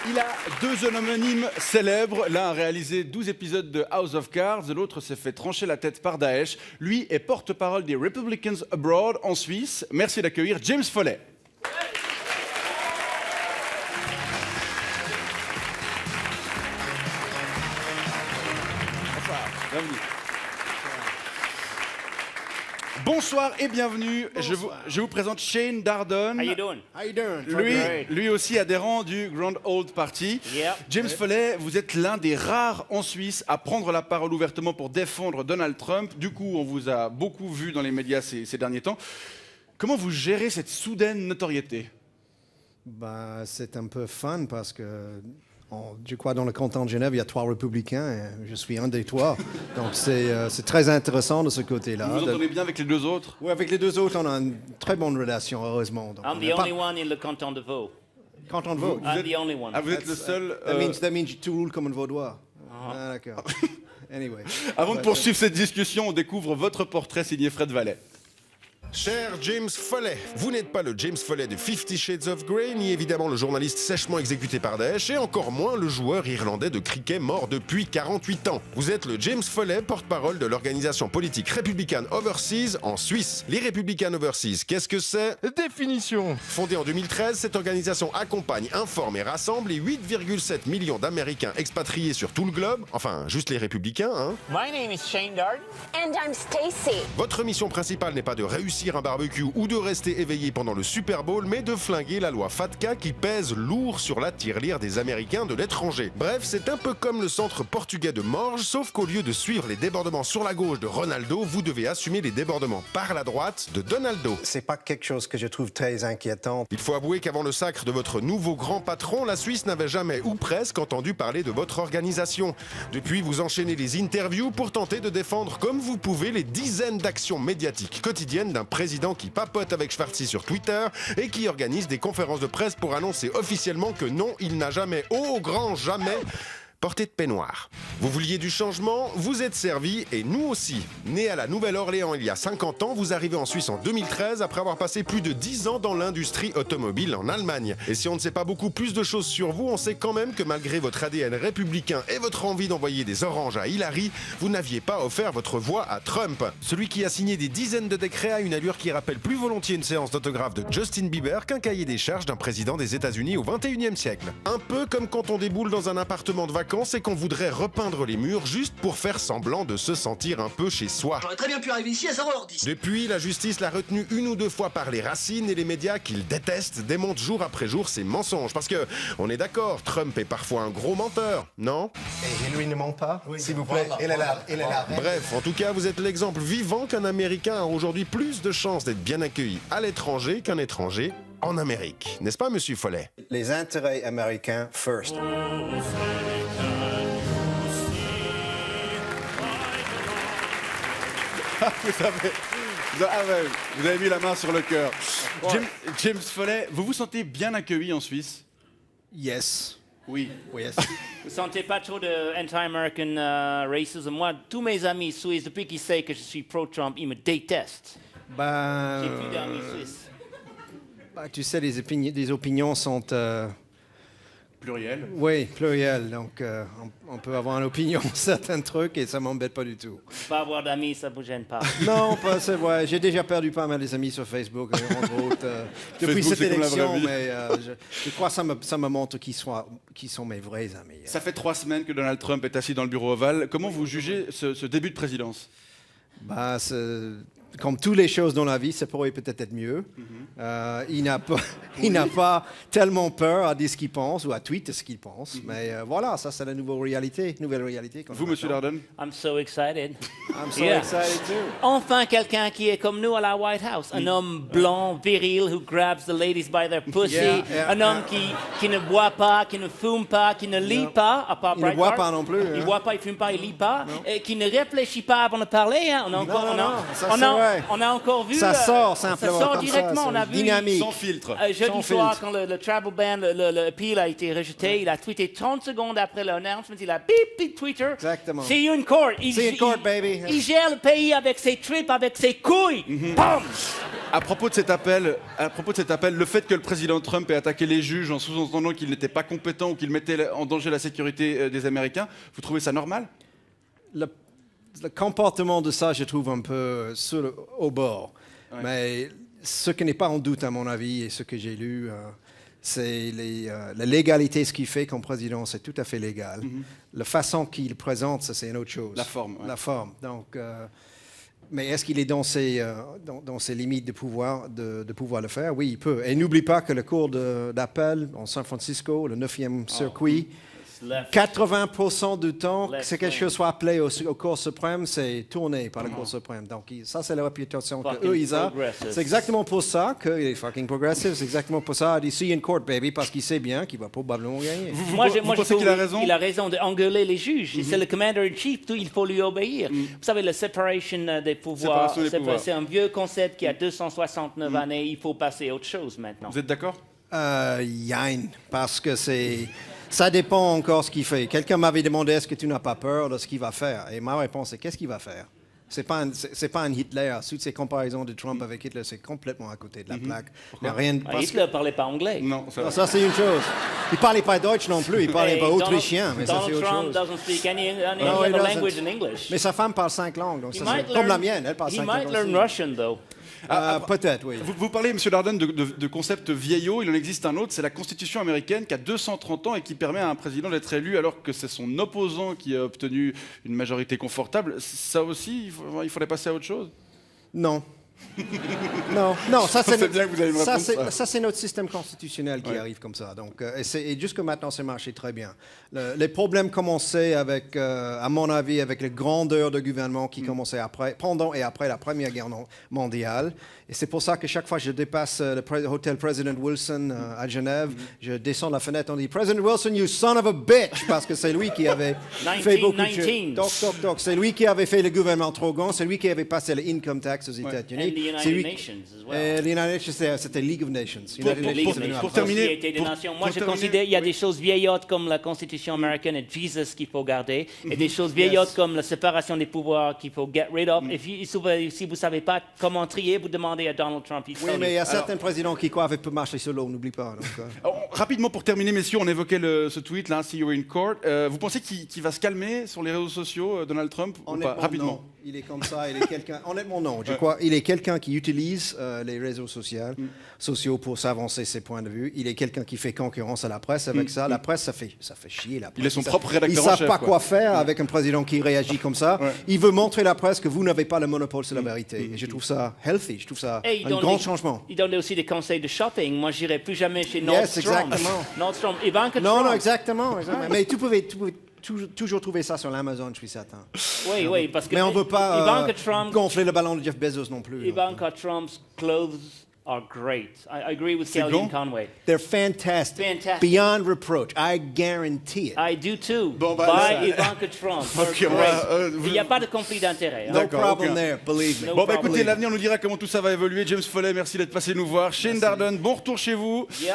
Il a deux homonymes célèbres. L'un a réalisé 12 épisodes de House of Cards, l'autre s'est fait trancher la tête par Daesh. Lui est porte-parole des Republicans Abroad en Suisse. Merci d'accueillir James Foley. Bonsoir, bienvenue. Bonsoir et bienvenue. Je vous présente Shane Darden. How you doing? How you doing? Lui aussi adhérent du Grand Old Party. Yeah. James Foley, vous êtes l'un des rares en Suisse à prendre la parole ouvertement pour défendre Donald Trump. Du coup, on vous a beaucoup vu dans les médias ces derniers temps. Comment vous gérez cette soudaine notoriété? Bah, c'est un peu fun parce que je crois dans le canton de Genève, il y a 3 républicains et je suis un des 3. Donc c'est très intéressant de ce côté-là. Vous vous entendez bien avec les deux autres? Oui, avec les deux autres, on a une très bonne relation, heureusement. Donc, I'm the only one in the canton de Vaud. Canton de Vaud. I'm the only one. Ah, vous êtes le seul... That means tu roules comme un Vaudois. Ah, d'accord. Anyway. Avant de poursuivre cette discussion, on découvre votre portrait signé Fred Vallet. Cher James Foley, vous n'êtes pas le James Foley de 50 Shades of Grey, ni évidemment le journaliste sèchement exécuté par Daesh, et encore moins le joueur irlandais de cricket mort depuis 48 ans. Vous êtes le James Foley, porte-parole de l'organisation politique Republican Overseas en Suisse. Les Republican Overseas, qu'est-ce que c'est? Définition. Fondée en 2013, cette organisation accompagne, informe et rassemble les 8,7 millions d'Américains expatriés sur tout le globe, enfin juste les républicains, hein. My name is Shane Darden. And I'm Stacy. Votre mission principale n'est pas de réussir un barbecue ou de rester éveillé pendant le Super Bowl, mais de flinguer la loi FATCA qui pèse lourd sur la tirelire des Américains de l'étranger. Bref, c'est un peu comme le centre portugais de Morges, sauf qu'au lieu de suivre les débordements sur la gauche de Ronaldo, vous devez assumer les débordements par la droite de Donaldo. C'est pas quelque chose que je trouve très inquiétant. Il faut avouer qu'avant le sacre de votre nouveau grand patron, la Suisse n'avait jamais ou presque entendu parler de votre organisation. Depuis, vous enchaînez les interviews pour tenter de défendre comme vous pouvez les dizaines d'actions médiatiques quotidiennes d'un président qui papote avec Schwarzi sur Twitter et qui organise des conférences de presse pour annoncer officiellement que non, il n'a jamais, au grand jamais, porté de peignoir. Vous vouliez du changement, vous êtes servi, et nous aussi. Né à la Nouvelle-Orléans il y a 50 ans, vous arrivez en Suisse en 2013 après avoir passé plus de 10 ans dans l'industrie automobile en Allemagne. Et si on ne sait pas beaucoup plus de choses sur vous, on sait quand même que malgré votre ADN républicain et votre envie d'envoyer des oranges à Hillary, vous n'aviez pas offert votre voix à Trump. Celui qui a signé des dizaines de décrets à une allure qui rappelle plus volontiers une séance d'autographe de Justin Bieber qu'un cahier des charges d'un président des États-Unis au XXIe siècle. Un peu comme quand on déboule dans un appartement de vacances et qu'on voudrait repeindre les murs juste pour faire semblant de se sentir un peu chez soi. J'aurais très bien pu arriver ici à 0h10. Depuis, la justice l'a retenu 1 ou 2 fois par les racines et les médias qu'il déteste démontent jour après jour ses mensonges. Parce que, on est d'accord, Trump est parfois un gros menteur, non? Et lui ne ment pas, s'il vous plaît. Il est là. Bref, en tout cas, vous êtes l'exemple vivant qu'un Américain a aujourd'hui plus de chances d'être bien accueilli à l'étranger qu'un étranger en Amérique. N'est-ce pas, monsieur Foley? Les intérêts américains first. Vous avez mis la main sur le cœur. James Foley, vous vous sentez bien accueilli en Suisse? Yes. Oui. Yes. Vous sentez pas trop de anti-American racism? Moi, tous mes amis suisses, depuis qu'ils savent que je suis pro-Trump, ils me détestent. J'ai plus d'amis suisses. Tu sais, les opinions sont... Pluriel. Oui, pluriel. Donc, on peut avoir une opinion sur certains trucs et ça m'embête pas du tout. Pas avoir d'amis, ça vous gêne pas. Non, pas c'est vrai. J'ai déjà perdu pas mal des amis sur Facebook, entre autres, depuis Facebook, cette c'est comme la vraie élection, vie. mais je crois que ça me montre qui sont mes vrais amis. Ça fait 3 semaines que Donald Trump est assis dans le bureau ovale. Comment vous jugez ce début de présidence? Bah, comme toutes les choses dans la vie, ça pourrait peut-être être mieux. Il n'a pas tellement peur à dire ce qu'il pense ou à tweeter ce qu'il pense. Mais voilà, ça c'est la nouvelle réalité. Vous, monsieur Darden? I'm so excited. I'm so Yeah. excited too. Enfin, quelqu'un qui est comme nous à la White House. Un homme blanc, viril, who grabs the ladies by their pussy. Un homme qui ne boit pas, qui ne fume pas, qui ne lit pas, à part Il ne boit Breitbart. pas non plus. Il ne hein. boit pas, il ne fume pas, il ne lit pas. Et qui ne réfléchit pas avant de parler. Hein. On a encore, Non, ça, on c'est a ouais. On a encore vu. Ça sort ça simplement sort comme directement. ça, On a c'est vu. dynamique. Sans filtre. Jeudi Sans soir, filtre. quand le travel ban, le appeal a été rejeté, il a tweeté 30 secondes après l'announcement, il a bip Twitter. Exactement. See you in court. See you in court, baby. Il gère le pays avec ses tripes, avec ses couilles. Bam! À propos de cet appel, le fait que le président Trump ait attaqué les juges en sous-entendant qu'ils n'étaient pas compétents ou qu'ils mettaient en danger la sécurité des Américains, vous trouvez ça normal? Le comportement de ça, je trouve un peu au bord. Ouais. Mais ce qui n'est pas en doute, à mon avis, et ce que j'ai lu, c'est la légalité, ce qu'il fait comme président, c'est tout à fait légal. La façon qu'il présente, ça, c'est une autre chose. La forme, ouais. La forme. Donc, mais est-ce qu'il est dans ses limites de pouvoir le faire? Oui, il peut. Et n'oublie pas que le cours d'appel en San Francisco, le 9e circuit, 80% du temps, c'est quelque chose soit appelé au Cour suprême, c'est tourné par la Cour suprême. Donc, ça, c'est la réputation qu'eux, ils ont. C'est exactement pour ça qu'il est fucking progressive. C'est exactement pour ça. Il dit, see you in court, baby, parce qu'il sait bien qu'il va probablement gagner. Moi, je pensez trouve qu'il a raison? Il a raison d'engueuler les juges. C'est le commander-in-chief, il faut lui obéir. Vous savez, la séparation des pouvoirs, Séparation des pouvoirs. c'est un vieux concept qui a 269 années. Il faut passer à autre chose maintenant. Vous êtes d'accord? Yann, parce que ça dépend encore ce qu'il fait. Quelqu'un m'avait demandé, est-ce que tu n'as pas peur de ce qu'il va faire? Et ma réponse est, qu'est-ce qu'il va faire? C'est pas un Hitler. Toutes ces comparaisons de Trump avec Hitler, c'est complètement à côté de la plaque. Il n'y a rien parce Hitler ne parlait pas anglais. Non, ça va. ça, c'est une chose. Il ne parlait pas Deutsch non plus. Il ne parlait pas Donald- autrichien. Mais ça, c'est Donald autre Trump chose. doesn't speak any No, he other doesn't. language than English. Mais sa femme parle 5 langues. Donc He ça, might c'est comme learn- la mienne. Elle parle He 5 might langues learn aussi. Russian, though. Peut-être, oui. Vous parlez, M. Darden, de concept vieillot. Il en existe un autre, c'est la Constitution américaine qui a 230 ans et qui permet à un président d'être élu alors que c'est son opposant qui a obtenu une majorité confortable. Ça aussi, il faudrait passer à autre chose? Non. non, ça c'est C'est bien que vous allez me répondre ça. ça, c'est notre système constitutionnel qui arrive comme ça. Donc, et jusque maintenant, c'est marché très bien. Les problèmes commençaient avec, à mon avis, avec la grandeur du gouvernement qui commençait pendant et après la Première Guerre mondiale. Et c'est pour ça que chaque fois que je dépasse le hôtel President Wilson à Genève, je descends la fenêtre, on dit President Wilson, you son of a bitch, parce que c'est lui qui avait fait beaucoup de choses. 1919. Donc, c'est lui qui avait fait le gouvernement trop grand, c'est lui qui avait passé l'income tax aux États-Unis. And the C'est United lui- Nations as well. Les United Nations, c'était League of Nations. United League of c'est venu Nations. après. pour terminer- Société des Nations. Moi, pour je terminer, considère qu'il y a oui. des choses vieillottes comme la Constitution américaine et Jesus qu'il faut garder, et des choses vieillottes comme la séparation des pouvoirs qu'il faut get rid of. Et si vous ne savez pas comment trier, vous demandez à Donald Trump. Oui, mais il y a certains présidents qui croient qu'il peut marcher sur l'eau, n'oublie pas. Donc, Rapidement, pour terminer, messieurs, on évoquait ce tweet, là, See You in Court. Vous pensez qu'il va se calmer sur les réseaux sociaux, Donald Trump, ou pas? honnêtement, Rapidement. non. Il est comme ça, il est quelqu'un. Honnêtement, non. Je crois il est quelqu'un qui utilise les réseaux sociaux pour s'avancer ses points de vue. Il est quelqu'un qui fait concurrence à la presse avec ça. La presse, ça fait chier la presse. Il est son Ils propre savent- rédacteur Ils en savent chef, pas quoi. quoi faire avec un président qui réagit comme ça. Ouais. Il veut montrer à la presse que vous n'avez pas le monopole sur la vérité. Et je trouve ça healthy. Je trouve ça Et il un donne grand des- changement. Il donne aussi des conseils de shopping. Moi, j'irai plus jamais chez Yes, Nordstrom. exactement. Nordstrom. Ivanka Non, Trump. non, exactement. Mais tu pouvais toujours trouver ça sur l'Amazon, je suis certain. Oui, parce que Mais on ne veut pas Ivanka Trump, gonfler le ballon de Jeff Bezos non plus. Ivanka Trump's clothes are great. I agree with C'est Kellyanne bon? Conway. They're fantastic. Fantastic. Beyond reproach. I guarantee it. I do too. Bon, bah, By Ivanka Trump. They're Ok, on great. va, Il n'y a pas de conflit d'intérêt. hein. No D'accord, problem aucun. there, believe me. No Bon, bah problem. écoutez, l'avenir nous dira comment tout ça va évoluer. James Foley, merci d'être passé nous voir. Shane Darden, bon retour chez vous. Yep.